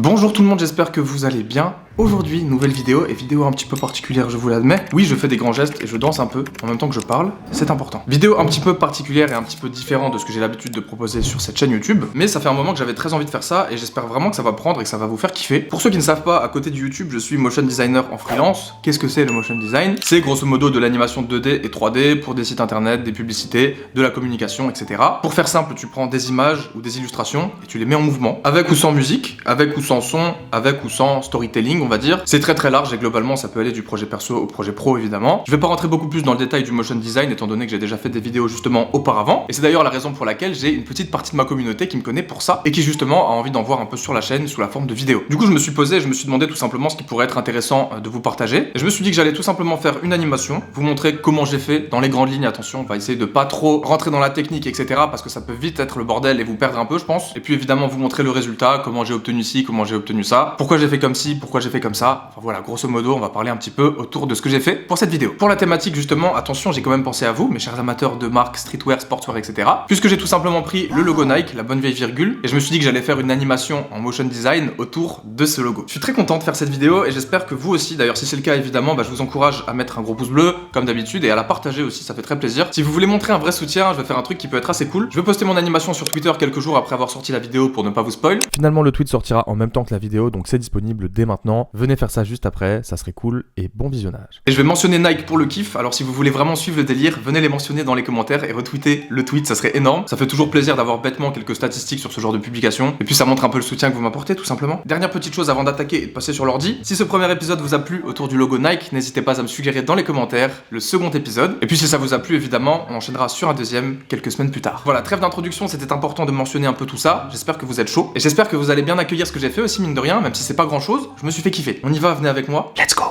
Bonjour tout le monde, j'espère que vous allez bien. Aujourd'hui, nouvelle vidéo, et vidéo un petit peu particulière, je vous l'admets. Oui, je fais des grands gestes et je danse un peu en même temps que je parle, c'est important. Vidéo un petit peu particulière et un petit peu différente de ce que j'ai l'habitude de proposer sur cette chaîne YouTube, mais ça fait un moment que j'avais très envie de faire ça et j'espère vraiment que ça va prendre et que ça va vous faire kiffer. Pour ceux qui ne savent pas, à côté du YouTube, je suis motion designer en freelance. Qu'est-ce que c'est le motion design? C'est grosso modo de l'animation 2D et 3D pour des sites internet, des publicités, de la communication, etc. Pour faire simple, tu prends des images ou des illustrations et tu les mets en mouvement, avec ou sans musique, avec ou sans son, avec ou sans storytelling, on va dire. C'est très large et globalement ça peut aller du projet perso au projet pro évidemment. Je vais pas rentrer beaucoup plus dans le détail du motion design étant donné que j'ai déjà fait des vidéos justement auparavant, et c'est d'ailleurs la raison pour laquelle j'ai une petite partie de ma communauté qui me connaît pour ça et qui justement a envie d'en voir un peu sur la chaîne sous la forme de vidéos. Du coup je me suis posé et je me suis demandé tout simplement ce qui pourrait être intéressant de vous partager, et je me suis dit que j'allais tout simplement faire une animation, vous montrer comment j'ai fait dans les grandes lignes. Attention, on va essayer de pas trop rentrer dans la technique etc, parce que ça peut vite être le bordel et vous perdre un peu je pense, et puis évidemment vous montrer le résultat, comment j'ai obtenu ci, comment j'ai obtenu ça, pourquoi j'ai fait comme ci, pourquoi j'ai fait comme ça. Enfin voilà, grosso modo on va parler un petit peu autour de ce que j'ai fait pour cette vidéo. Pour la thématique justement, attention, j'ai quand même pensé à vous, mes chers amateurs de marques, streetwear, sportswear, etc. Puisque j'ai tout simplement pris le logo Nike, la bonne vieille virgule, et je me suis dit que j'allais faire une animation en motion design autour de ce logo. Je suis très content de faire cette vidéo et j'espère que vous aussi, d'ailleurs si c'est le cas évidemment, je vous encourage à mettre un gros pouce bleu comme d'habitude et à la partager aussi, ça fait très plaisir. Si vous voulez montrer un vrai soutien, je vais faire un truc qui peut être assez cool. Je vais poster mon animation sur Twitter quelques jours après avoir sorti la vidéo pour ne pas vous spoil. Finalement le tweet sortira en même temps que la vidéo, donc c'est disponible dès maintenant. Venez faire ça juste après, ça serait cool et bon visionnage. Et je vais mentionner Nike pour le kiff, alors si vous voulez vraiment suivre le délire, venez les mentionner dans les commentaires et retweeter le tweet, ça serait énorme. Ça fait toujours plaisir d'avoir bêtement quelques statistiques sur ce genre de publication, et puis ça montre un peu le soutien que vous m'apportez tout simplement. Dernière petite chose avant d'attaquer et de passer sur l'ordi, si ce premier épisode vous a plu autour du logo Nike, n'hésitez pas à me suggérer dans les commentaires le second épisode, et puis si ça vous a plu évidemment, on enchaînera sur un deuxième quelques semaines plus tard. Voilà, trêve d'introduction, c'était important de mentionner un peu tout ça, j'espère que vous êtes chaud, et j'espère que vous allez bien accueillir ce que j'ai fait aussi mine de rien, même si c'est pas grand chose, je me suis fait kiffer. On y va, venez avec moi, let's go!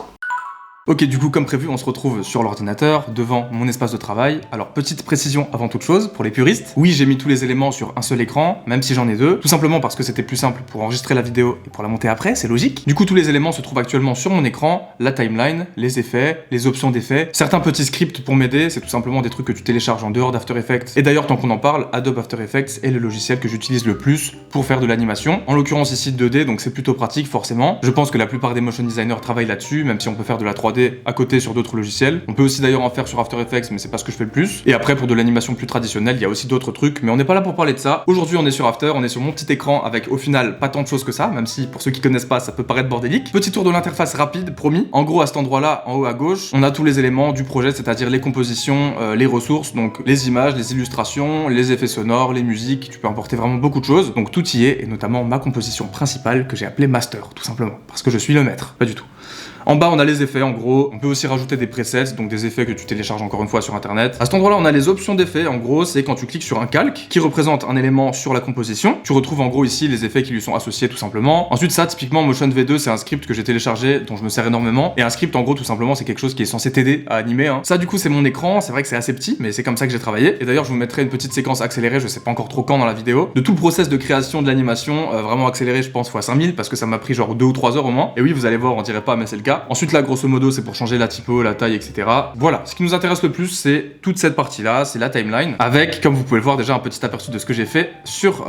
Ok, du coup, comme prévu, on se retrouve sur l'ordinateur, devant mon espace de travail. Alors, petite précision avant toute chose, pour les puristes. Oui, j'ai mis tous les éléments sur un seul écran, même si j'en ai deux. Tout simplement parce que c'était plus simple pour enregistrer la vidéo et pour la monter après, c'est logique. Du coup, tous les éléments se trouvent actuellement sur mon écran, la timeline, les effets, les options d'effets, certains petits scripts pour m'aider, c'est tout simplement des trucs que tu télécharges en dehors d'After Effects. Et d'ailleurs, tant qu'on en parle, Adobe After Effects est le logiciel que j'utilise le plus pour faire de l'animation. En l'occurrence ici 2D, donc c'est plutôt pratique forcément. Je pense que la plupart des motion designers travaillent là-dessus, même si on peut faire de la 3D à côté sur d'autres logiciels. On peut aussi d'ailleurs en faire sur After Effects, mais c'est pas ce que je fais le plus. Et après, pour de l'animation plus traditionnelle, il y a aussi d'autres trucs, mais on n'est pas là pour parler de ça. Aujourd'hui, on est sur After, on est sur mon petit écran avec au final pas tant de choses que ça, même si pour ceux qui connaissent pas, ça peut paraître bordélique. Petit tour de l'interface rapide, promis. En gros, à cet endroit-là, en haut à gauche, on a tous les éléments du projet, c'est-à-dire les compositions, les ressources, donc les images, les illustrations, les effets sonores, les musiques. Tu peux importer vraiment beaucoup de choses. Donc tout y est, et notamment ma composition principale que j'ai appelée Master, tout simplement, parce que je suis le maître. Pas du tout. En bas, on a les effets, en gros. On peut aussi rajouter des presets, donc des effets que tu télécharges encore une fois sur internet. À cet endroit-là, on a les options d'effets. En gros, c'est quand tu cliques sur un calque qui représente un élément sur la composition. Tu retrouves en gros ici les effets qui lui sont associés tout simplement. Ensuite, ça, typiquement, Motion V2, c'est un script que j'ai téléchargé, dont je me sers énormément. Et un script, en gros, tout simplement, c'est quelque chose qui est censé t'aider à animer. Ça, du coup, c'est mon écran. C'est vrai que c'est assez petit, mais c'est comme ça que j'ai travaillé. Et d'ailleurs, je vous mettrai une petite séquence accélérée, je sais pas encore trop quand dans la vidéo, de tout le process de création de l'animation, vraiment accéléré, je pense, x5000, parce que ça m'a pris genre 2 ou 3 heures au moins. Et oui, vous allez voir, on dirait pas, mais c'est le cas. Ensuite, là, grosso modo, c'est pour changer la typo, la taille, etc. Voilà, ce qui nous intéresse le plus, c'est toute cette partie-là, c'est la timeline, avec, comme vous pouvez le voir, déjà un petit aperçu de ce que j'ai fait sur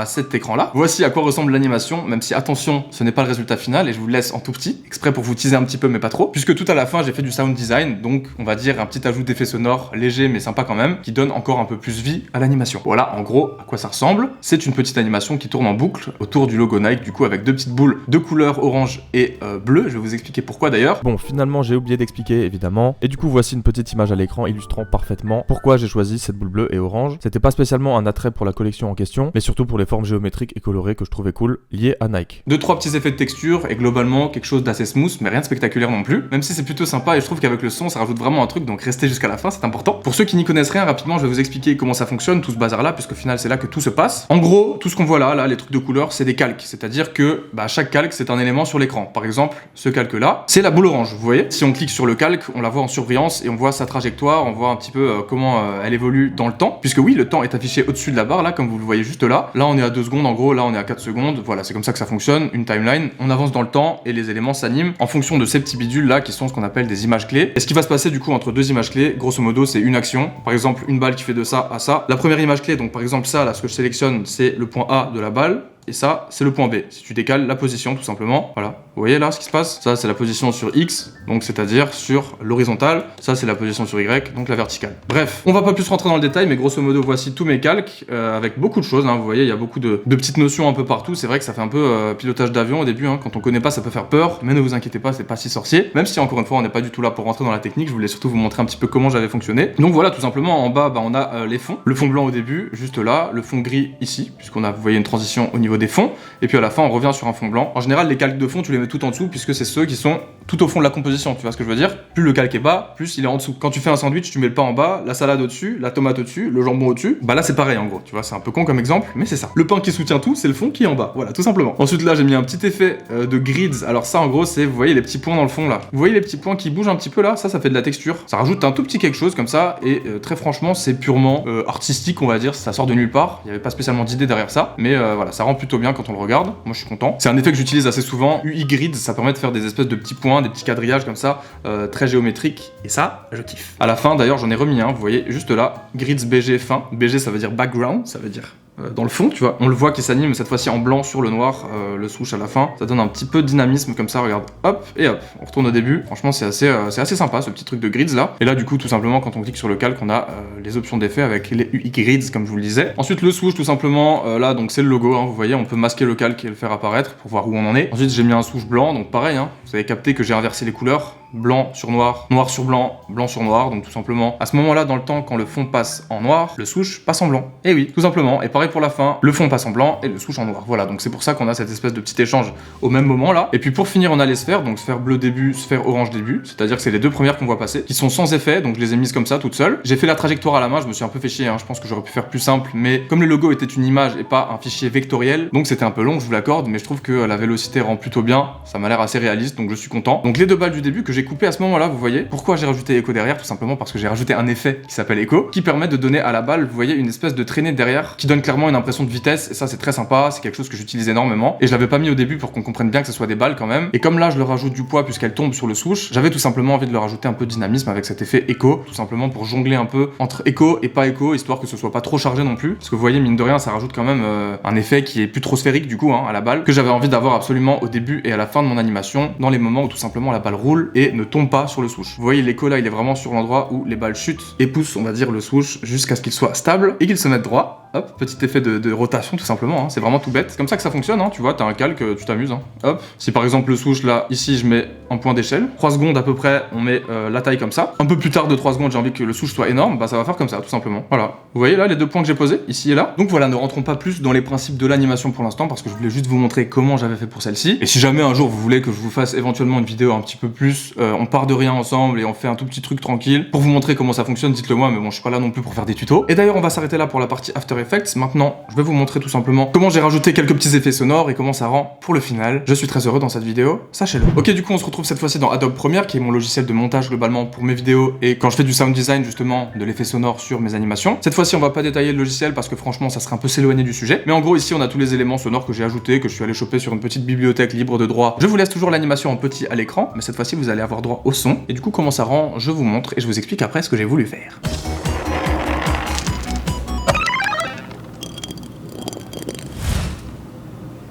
cet écran-là. Voici à quoi ressemble l'animation, même si, attention, ce n'est pas le résultat final, et je vous le laisse en tout petit, exprès pour vous teaser un petit peu, mais pas trop, puisque tout à la fin, j'ai fait du sound design, donc on va dire un petit ajout d'effets sonores, léger, mais sympa quand même, qui donne encore un peu plus vie à l'animation. Voilà, en gros, à quoi ça ressemble. C'est une petite animation qui tourne en boucle autour du logo Nike, du coup, avec deux petites boules de couleur orange et bleu. Je vais vous expliquer pourquoi d'ailleurs. Bon, finalement j'ai oublié d'expliquer évidemment, et du coup voici une petite image à l'écran illustrant parfaitement pourquoi j'ai choisi cette boule bleue et orange. C'était pas spécialement un attrait pour la collection en question, mais surtout pour les formes géométriques et colorées que je trouvais cool, liées à Nike. 2-3 petits effets de texture, et globalement quelque chose d'assez smooth, mais rien de spectaculaire non plus, même si c'est plutôt sympa, et je trouve qu'avec le son ça rajoute vraiment un truc, donc restez jusqu'à la fin, c'est important. Pour ceux qui n'y connaissent rien, rapidement je vais vous expliquer comment ça fonctionne, tout ce bazar là, puisqu'au final c'est là que tout se passe. En gros, tout ce qu'on voit là, les trucs de couleur, c'est des calques, c'est-à-dire que chaque calque c'est un élément sur l'écran. Par exemple, ce calque là, c'est la boule orange, vous voyez. Si on clique sur le calque, on la voit en surbrillance et on voit sa trajectoire, on voit un petit peu comment elle évolue dans le temps, puisque oui, le temps est affiché au-dessus de la barre là, comme vous le voyez juste là. Là on est à 2 secondes en gros, là on est à 4 secondes, voilà, c'est comme ça que ça fonctionne, une timeline. On avance dans le temps et les éléments s'animent en fonction de ces petits bidules là qui sont ce qu'on appelle des images clés. Et ce qui va se passer du coup entre deux images clés, grosso modo c'est une action, par exemple une balle qui fait de ça à ça. La première image clé, donc par exemple ça là, ce que je sélectionne c'est le point A de la balle. et ça, c'est le point B. Si tu décales la position, tout simplement, voilà. Vous voyez là ce qui se passe? Ça, c'est la position sur X, donc c'est-à-dire sur l'horizontale. Ça, c'est la position sur Y, donc la verticale. Bref, on va pas plus rentrer dans le détail, mais grosso modo, voici tous mes calques, avec beaucoup de choses, hein. Vous voyez, il y a beaucoup de petites notions un peu partout. C'est vrai que ça fait un peu pilotage d'avion au début, hein. Quand on connaît pas, ça peut faire peur, mais ne vous inquiétez pas, c'est pas si sorcier. Même si, encore une fois, on n'est pas du tout là pour rentrer dans la technique, je voulais surtout vous montrer un petit peu comment j'avais fonctionné. Donc voilà, tout simplement, en bas, on a les fonds. Le fond blanc au début, juste là, le fond gris ici, puisqu'on a, vous voyez, une transition au niveau des fonds. Et puis à la fin, on revient sur un fond blanc. En général, les calques de fond, tu les mets tout en dessous, puisque c'est ceux qui sont tout au fond de la composition, tu vois ce que je veux dire? Plus le calque est bas, plus il est en dessous. Quand tu fais un sandwich, tu mets le pain en bas, la salade au-dessus, la tomate au-dessus, le jambon au-dessus. Bah là, c'est pareil en gros, tu vois, c'est un peu con comme exemple, mais c'est ça. Le pain qui soutient tout, c'est le fond qui est en bas, voilà, tout simplement. Ensuite là, j'ai mis un petit effet de grids. Alors ça, en gros, c'est, vous voyez les petits points dans le fond là. Vous voyez les petits points qui bougent un petit peu là, ça fait de la texture. Ça rajoute un tout petit quelque chose comme ça, et très franchement, c'est purement artistique, on va dire, ça sort de nulle part. Il n'y avait pas spécialement d'idée derrière ça, mais voilà, ça rend plutôt bien quand on le regarde. Moi, je suis content. C'est un effet que j'utilise assez souvent. UI grids, ça permet de faire des espèces de petits points, des petits quadrillages comme ça, très géométriques, et ça, je kiffe. À la fin, d'ailleurs, j'en ai remis un, vous voyez, juste là, grids BG fin. BG, ça veut dire background, ça veut dire dans le fond, tu vois. On le voit qui s'anime cette fois-ci en blanc sur le noir, le swoosh à la fin. Ça donne un petit peu de dynamisme comme ça, regarde. Hop, et hop. On retourne au début. Franchement, c'est assez sympa ce petit truc de grids là. Et là, du coup, tout simplement, quand on clique sur le calque, on a les options d'effet avec les UI grids, comme je vous le disais. Ensuite, le swoosh, tout simplement, là, donc c'est le logo, hein, vous voyez, on peut masquer le calque et le faire apparaître pour voir où on en est. Ensuite, j'ai mis un swoosh blanc, donc pareil, hein, vous avez capté que j'ai inversé les couleurs. Blanc sur noir, noir sur blanc, blanc sur noir, donc tout simplement, à ce moment-là, dans le temps, quand le fond passe en noir, le swoosh passe en blanc. Et oui, tout simplement. Et pareil pour la fin, le fond passe en blanc et le swoosh en noir. Voilà, donc c'est pour ça qu'on a cette espèce de petit échange au même moment là. Et puis pour finir, on a les sphères, donc sphère bleu début, sphère orange début, c'est-à-dire que c'est les deux premières qu'on voit passer, qui sont sans effet, donc je les ai mises comme ça, toutes seules. J'ai fait la trajectoire à la main, je me suis un peu fait chier, hein. Je pense que j'aurais pu faire plus simple, mais comme le logo était une image et pas un fichier vectoriel, donc c'était un peu long, je vous l'accorde, mais je trouve que la vélocité rend plutôt bien, ça m'a l'air assez réaliste, donc je suis content. Donc les deux balles du début que j'ai coupées à ce moment-là, vous voyez. Pourquoi j'ai rajouté Echo derrière? Tout simplement parce que j'ai rajouté un effet qui s'appelle Echo, qui permet de donner à la balle, vous voyez, une espèce de traînée derrière, qui donne clairement une impression de vitesse, et ça c'est très sympa, c'est quelque chose que j'utilise énormément, et je l'avais pas mis au début pour qu'on comprenne bien que ce soit des balles quand même, et comme là je leur rajoute du poids puisqu'elles tombent sur le swoosh, j'avais tout simplement envie de leur rajouter un peu de dynamisme avec cet effet Echo, tout simplement pour jongler un peu entre Echo et pas Echo, histoire que ce soit pas trop chargé non plus, parce que vous voyez, mine de rien, ça rajoute quand même un effet qui est plus trop sphérique du coup, hein, à la balle, que j'avais envie d'avoir absolument au début et à la fin de mon animation, dans les moments où tout simplement la balle roule et ne tombe pas sur le swoosh. Vous voyez, l'écho là, il est vraiment sur l'endroit où les balles chutent et poussent, on va dire, le swoosh jusqu'à ce qu'il soit stable et qu'il se mette droit. Hop, petit effet de rotation tout simplement, hein. C'est vraiment tout bête. C'est comme ça que ça fonctionne, hein. Tu vois, t'as un calque, tu t'amuses, hein. Hop, si par exemple le swoosh là, ici je mets un point d'échelle, 3 secondes à peu près, on met la taille comme ça. Un peu plus tard de 3 secondes, j'ai envie que le swoosh soit énorme, bah ça va faire comme ça, tout simplement. Voilà. Vous voyez là les deux points que j'ai posés, ici et là. Donc voilà, ne rentrons pas plus dans les principes de l'animation pour l'instant, parce que je voulais juste vous montrer comment j'avais fait pour celle-ci. Et si jamais un jour vous voulez que je vous fasse éventuellement une vidéo un petit peu plus, on part de rien ensemble et on fait un tout petit truc tranquille, pour vous montrer comment ça fonctionne, dites-le moi, mais bon, je suis pas là non plus pour faire des tutos. Et d'ailleurs, on va s'arrêter là pour la partie After Effects. Maintenant, je vais vous montrer tout simplement comment j'ai rajouté quelques petits effets sonores et comment ça rend pour le final. Je suis très heureux dans cette vidéo, sachez-le. Ok, du coup, on se retrouve cette fois-ci dans Adobe Premiere, qui est mon logiciel de montage globalement pour mes vidéos et quand je fais du sound design justement, de l'effet sonore sur mes animations. Cette fois-ci, on va pas détailler le logiciel parce que franchement, ça serait un peu s'éloigner du sujet. Mais en gros, ici, on a tous les éléments sonores que j'ai ajoutés, que je suis allé choper sur une petite bibliothèque libre de droit. Je vous laisse toujours l'animation en petit à l'écran, mais cette fois-ci, vous allez avoir droit au son. Et du coup, comment ça rend, je vous montre et je vous explique après ce que j'ai voulu faire.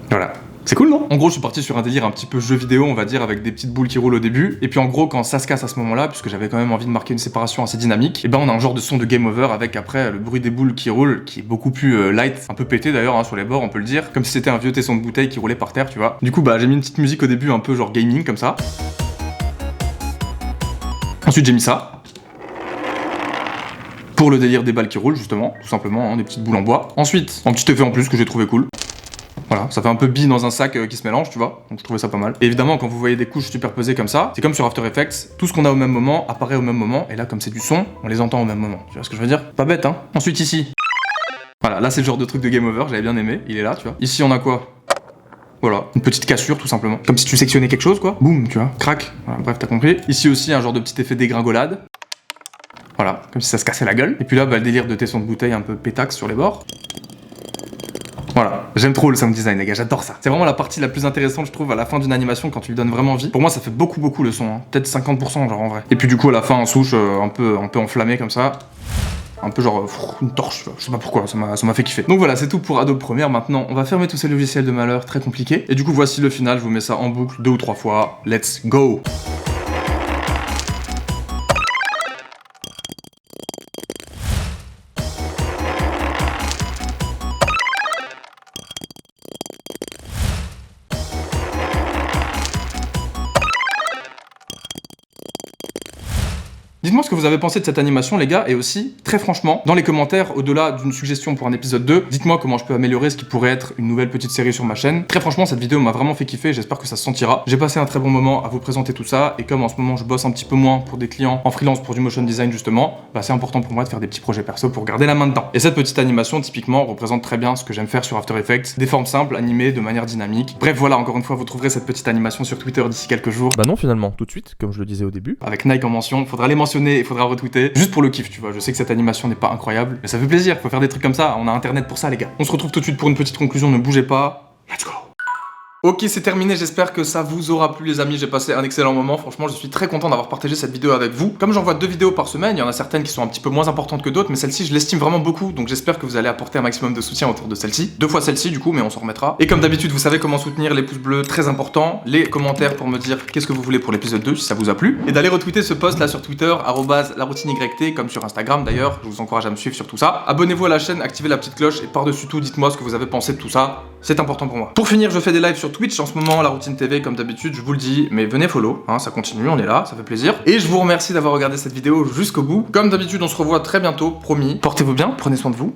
Voilà. C'est cool, non? En gros, je suis parti sur un délire un petit peu jeu vidéo, on va dire, avec des petites boules qui roulent au début. Et puis en gros, quand ça se casse à ce moment-là, puisque j'avais quand même envie de marquer une séparation assez dynamique, et ben on a un genre de son de game over avec après le bruit des boules qui roulent, qui est beaucoup plus light, un peu pété d'ailleurs, hein, sur les bords, on peut le dire, comme si c'était un vieux tesson de bouteille qui roulait par terre, tu vois. Du coup, bah j'ai mis une petite musique au début, un peu genre gaming comme ça. Ensuite, j'ai mis ça. Pour le délire des balles qui roulent, justement, tout simplement, hein, des petites boules en bois. Ensuite, un petit effet en plus que j'ai trouvé cool. Voilà, ça fait un peu bille dans un sac qui se mélange, tu vois, donc je trouvais ça pas mal. Et évidemment, quand vous voyez des couches superposées comme ça, c'est comme sur After Effects, tout ce qu'on a au même moment apparaît au même moment, et là, comme c'est du son, on les entend au même moment. Tu vois ce que je veux dire? Pas bête, hein? Ensuite, ici. Voilà, là, c'est le genre de truc de game over, j'avais bien aimé, il est là, tu vois. Ici, on a quoi? Voilà, une petite cassure tout simplement. Comme si tu sectionnais quelque chose, quoi. Boum, tu vois, crac. Voilà, bref, t'as compris. Ici aussi, un genre de petit effet dégringolade. Voilà, comme si ça se cassait la gueule. Et puis là, bah, le délire de tesson de bouteille un peu pétax sur les bords. Voilà, j'aime trop le sound design les gars, j'adore ça. C'est vraiment la partie la plus intéressante je trouve à la fin d'une animation quand tu lui donnes vraiment vie. Pour moi ça fait beaucoup le son, hein. Peut-être 50% genre en vrai. Et puis du coup à la fin un swoosh un peu enflammé comme ça. un peu genre une torche, je sais pas pourquoi, ça m'a fait kiffer. Donc voilà, c'est tout pour Adobe Premiere. Maintenant, on va fermer tous ces logiciels de malheur très compliqués. Et du coup, voici le final, je vous mets ça en boucle 2 ou 3 fois. Let's go! Dites-moi ce que vous avez pensé de cette animation les gars, et aussi, très franchement, dans les commentaires, au-delà d'une suggestion pour un épisode 2, dites-moi comment je peux améliorer ce qui pourrait être une nouvelle petite série sur ma chaîne. Très franchement, cette vidéo m'a vraiment fait kiffer, j'espère que ça se sentira. J'ai passé un très bon moment à vous présenter tout ça, et comme en ce moment je bosse un petit peu moins pour des clients en freelance pour du motion design justement, bah c'est important pour moi de faire des petits projets perso pour garder la main dedans. Et cette petite animation, typiquement, représente très bien ce que j'aime faire sur After Effects, des formes simples, animées, de manière dynamique. Bref, voilà, encore une fois, vous trouverez cette petite animation sur Twitter d'ici quelques jours. Bah non finalement, tout de suite, comme je le disais au début. Avec Nike en mention, faudra les mentionner et faudra retweeter. Juste pour le kiff, tu vois, je sais que cette animation n'est pas incroyable, mais ça fait plaisir, faut faire des trucs comme ça, on a internet pour ça les gars. On se retrouve tout de suite pour une petite conclusion, ne bougez pas, let's go. Ok, c'est terminé, j'espère que ça vous aura plu les amis, j'ai passé un excellent moment, franchement je suis très content d'avoir partagé cette vidéo avec vous. Comme j'envoie 2 vidéos par semaine, il y en a certaines qui sont un petit peu moins importantes que d'autres, mais celle-ci je l'estime vraiment beaucoup, donc j'espère que vous allez apporter un maximum de soutien autour de celle-ci. 2 fois celle-ci du coup, mais on s'en remettra. Et comme d'habitude, vous savez comment soutenir, les pouces bleus, très important, les commentaires pour me dire qu'est-ce que vous voulez pour l'épisode 2 si ça vous a plu, et d'aller retweeter ce post là sur Twitter, @laroutineyt, comme sur Instagram d'ailleurs, je vous encourage à me suivre sur tout ça. Abonnez-vous à la chaîne, activez la petite cloche, et par-dessus tout, dites-moi ce que vous avez pensé de tout ça, c'est important pour moi. Pour finir, je fais des lives sur Twitch en ce moment, la Routine TV comme d'habitude, je vous le dis, mais venez follow, hein, ça continue, on est là, ça fait plaisir. Et je vous remercie d'avoir regardé cette vidéo jusqu'au bout. Comme d'habitude, on se revoit très bientôt, promis. Portez-vous bien, prenez soin de vous,